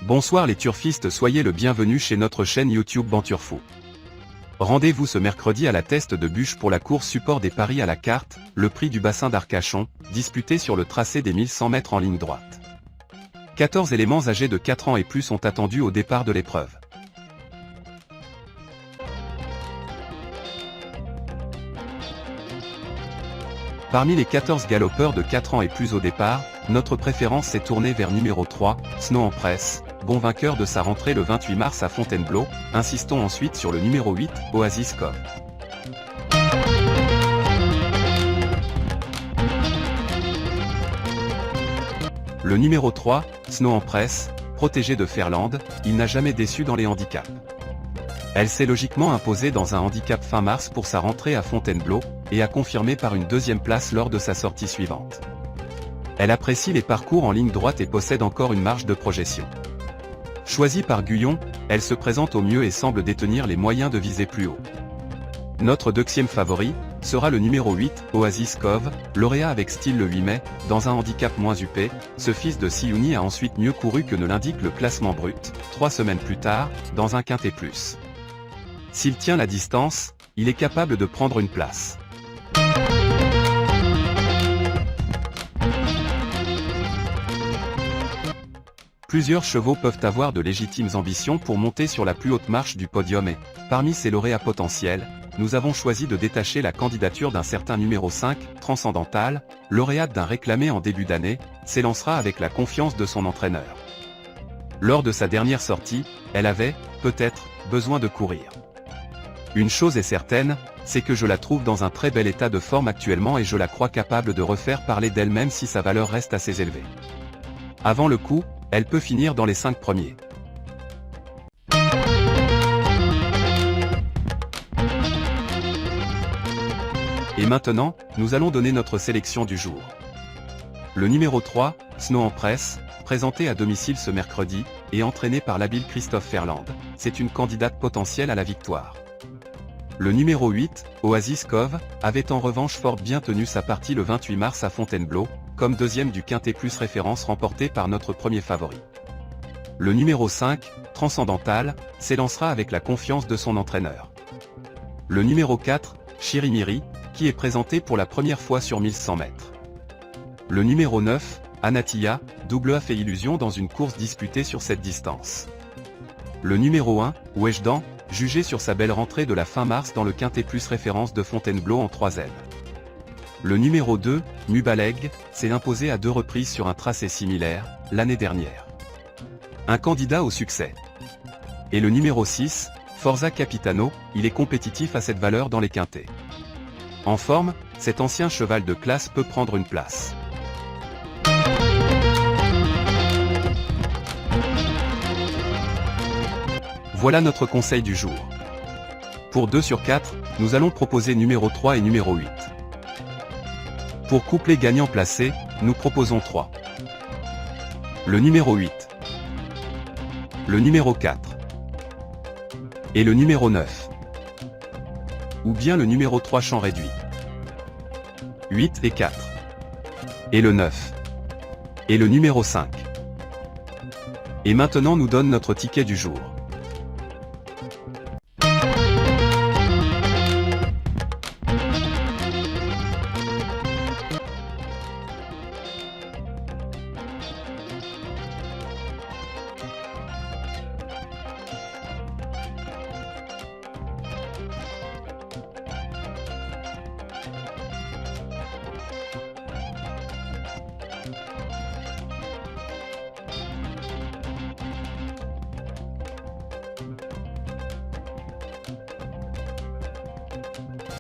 Bonsoir les turfistes, soyez le bienvenu chez notre chaîne YouTube Banturfou. Rendez-vous ce mercredi à la Teste de Buch pour la course support des paris à la carte, le prix du bassin d'Arcachon, disputé sur le tracé des 1100 mètres en ligne droite. 14 éléments âgés de 4 ans et plus sont attendus au départ de l'épreuve. Parmi les 14 galopeurs de 4 ans et plus au départ, notre préférence s'est tournée vers numéro 3, Snow Empress, bon vainqueur de sa rentrée le 28 mars à Fontainebleau. Insistons ensuite sur le numéro 8, Oasis Cove. Le numéro 3, Snow Empress, protégé de Ferland, il n'a jamais déçu dans les handicaps. Elle s'est logiquement imposée dans un handicap fin mars pour sa rentrée à Fontainebleau, et a confirmé par une deuxième place lors de sa sortie suivante. Elle apprécie les parcours en ligne droite et possède encore une marge de projection. Choisie par Guyon, elle se présente au mieux et semble détenir les moyens de viser plus haut. Notre deuxième favori sera le numéro 8, Oasis Cove, lauréat avec style le 8 mai, dans un handicap moins huppé. Ce fils de Siouni a ensuite mieux couru que ne l'indique le classement brut, 3 semaines plus tard, dans un quintet plus. S'il tient la distance, il est capable de prendre une place. Plusieurs chevaux peuvent avoir de légitimes ambitions pour monter sur la plus haute marche du podium et, parmi ces lauréats potentiels, nous avons choisi de détacher la candidature d'un certain numéro 5, Transcendental, lauréate d'un réclamé en début d'année, s'élancera avec la confiance de son entraîneur. Lors de sa dernière sortie, elle avait, peut-être, besoin de courir. Une chose est certaine, c'est que je la trouve dans un très bel état de forme actuellement et je la crois capable de refaire parler d'elle-même si sa valeur reste assez élevée. Avant le coup, elle peut finir dans les 5 premiers. Et maintenant, nous allons donner notre sélection du jour. Le numéro 3, Snow Empress, présenté à domicile ce mercredi, et entraîné par l'habile Christophe Ferland, c'est une candidate potentielle à la victoire. Le numéro 8, Oasis Cove, avait en revanche fort bien tenu sa partie le 28 mars à Fontainebleau, comme deuxième du quintet plus référence remporté par notre premier favori. Le numéro 5, Transcendental, s'élancera avec la confiance de son entraîneur. Le numéro 4, Chirimiri, qui est présenté pour la première fois sur 1100 mètres. Le numéro 9, Anatia, double A fait illusion dans une course disputée sur cette distance. Le numéro 1, Weshdan, jugé sur sa belle rentrée de la fin mars dans le quintet plus référence de Fontainebleau en 3L. Le numéro 2, Mubaleg, s'est imposé à 2 reprises sur un tracé similaire, l'année dernière. Un candidat au succès. Et le numéro 6, Forza Capitano, il est compétitif à cette valeur dans les quintets. En forme, cet ancien cheval de classe peut prendre une place. Voilà notre conseil du jour. Pour 2 sur 4, nous allons proposer numéro 3 et numéro 8. Pour couplet gagnant placé, nous proposons 3. Le numéro 8. Le numéro 4. Et le numéro 9. Ou bien le numéro 3 champ réduit. 8 et 4. Et le 9. Et le numéro 5. Et maintenant nous donne notre ticket du jour.